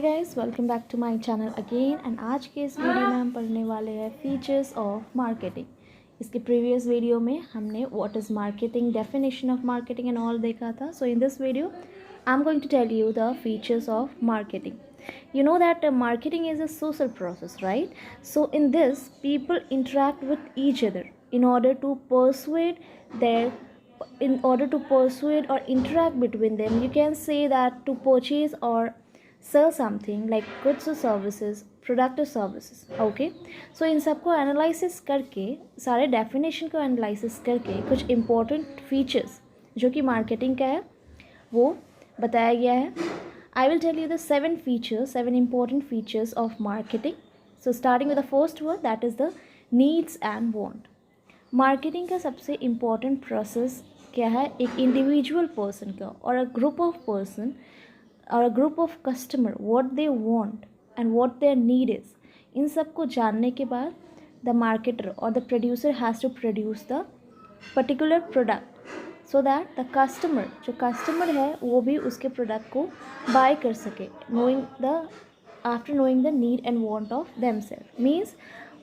Guys, welcome back to my channel again. And आज के इस वीडियो में हम पढ़ने वाले हैं फीचर्स ऑफ मार्केटिंग। इसके प्रीवियस वीडियो में हमने what is marketing, definition of marketing and all देखा था. So in this video I am going to tell you the features of marketing. You know that marketing is a social process, right? So in this, people interact with each other in order to persuade their in order to persuade or interact between them. You can say that to purchase or sell something like goods or services, product और services. Okay, सो इन सबको analysis करके, सारे definition को analysis करके कुछ important features जो कि marketing का है वो बताया गया है. I will tell you the seven important features of marketing. So starting with the first one, that is the needs and want. Marketing का सबसे इम्पॉर्टेंट प्रोसेस क्या है? एक इंडिविजुअल पर्सन का और a group of person or a group of customer what they want and what their need is. इन सब को जानने के बाद द मार्केटर और the producer has to produce the particular product so that the customer, जो customer है वो भी उसके प्रोडक्ट को बाय कर सके, knowing the after knowing the need and want of themself. Means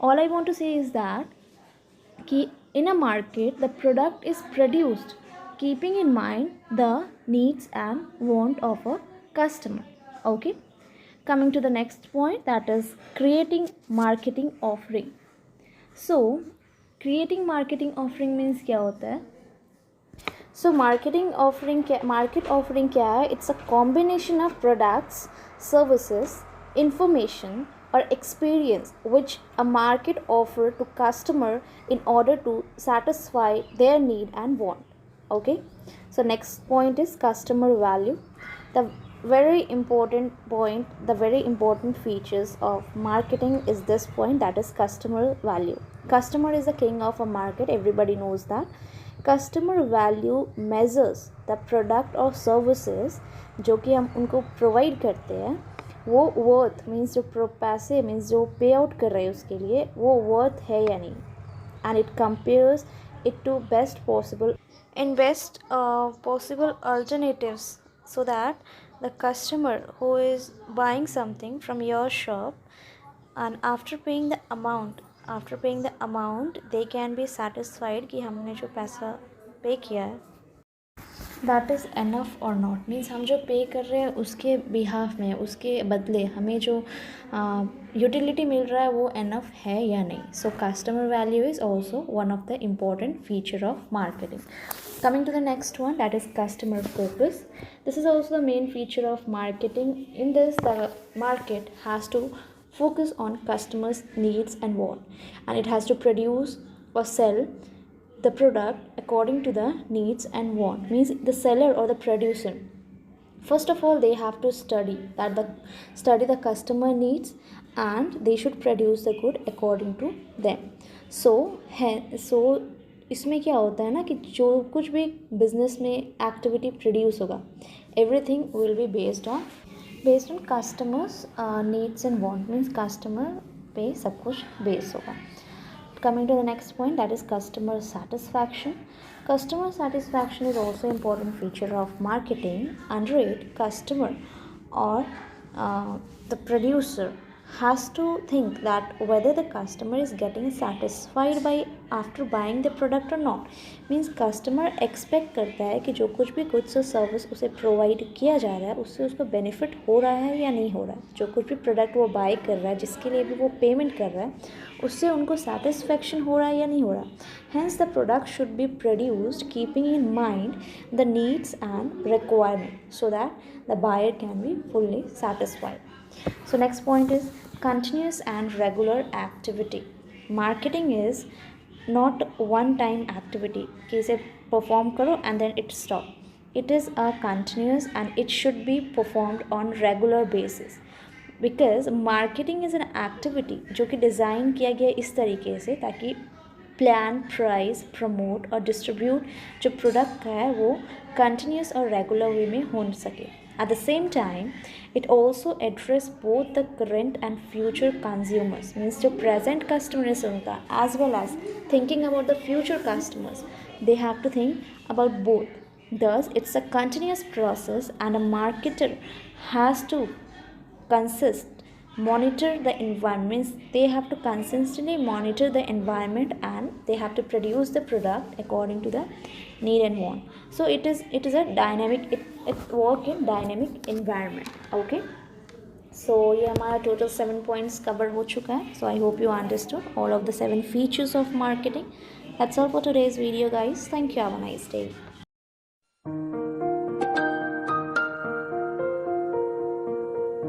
all I want to say is that कि in a market the product is produced keeping in mind the needs and want of a customer. Okay, coming to the next point, that is creating marketing offering. So creating marketing offering means क्या होता है? So marketing offering market offering क्या है? It's a combination of products, services, information or experience which a market offer to customer in order to satisfy their need and want. Okay, so next point is customer value. The very important point, the very important features of marketing is this point, that is customer value. Customer is the king of a market, everybody knows that. Customer value measures the product or services जो कि हम उनको provide करते हैं, वो worth means जो पैसे means जो पे आउट कर रहे हैं उसके लिए वो वर्थ है या नहीं. And it compares it to best possible alternatives so that the customer who is buying something from your shop and after paying the amount they can be satisfied कि हमने जो पैसा पे किया है दैट इज़ एनफ और not. Means हम जो पे कर रहे हैं उसके बिहाफ में, उसके बदले हमें जो यूटिलिटी मिल रहा है वो एनफ है या नहीं. So customer value is also one of the important feature of marketing. Coming to the next one, that is customer focus. This is also the main feature of marketing. In this, the market has to focus on customers' needs and want, and it has to produce or sell the product according to the needs and want. Means the seller or the producer, first of all they have to study the customer needs and they should produce the good according to them. So इसमें क्या होता है ना कि जो कुछ भी business में एक्टिविटी प्रोड्यूस होगा, everything will be based on customers needs and want. Means customer पे सब कुछ बेस होगा. Coming to the next point, that is customer satisfaction. Customer satisfaction is also an important feature of marketing. Under it, customer or the producer has to think that whether the customer is getting satisfied by after buying the product or not. Means customer expect करता है कि जो कुछ भी goods और service उसे provide किया जा रहा है उससे उसको benefit हो रहा है या नहीं हो रहा है. जो कुछ भी product वो buy कर रहा है, जिसके लिए भी वो payment कर रहा है, उससे उनको satisfaction हो रहा है या नहीं हो रहा. Hence the product should be produced keeping in mind the needs and requirement so that the buyer can be fully satisfied. So next point is continuous and regular activity. Marketing is not one time activity कि इसे perform करो and then it stop. It is a continuous and it should be performed on regular basis. Because marketing is an activity जो कि design किया गया इस तरीके से ताकि प्लान, प्राइस, प्रमोट और डिस्ट्रीब्यूट जो प्रोडक्ट का है वो कंटिन्यूस और रेगुलर वे में हो सके. At the same time, it also address both the current and future consumers. Means जो present customers उनका as well as thinking about the future customers. They have to think about both. Thus, it's a continuous process and a marketer has to monitor the environments. They have to consistently monitor the environment, and they have to produce the product according to the need and want. So it is a dynamic, it work in dynamic environment. Okay, so ये हमारा total 7 points cover हो चुका है. So I hope you understood all of the 7 features of marketing. That's all for today's video, guys. Thank you. Have a nice day.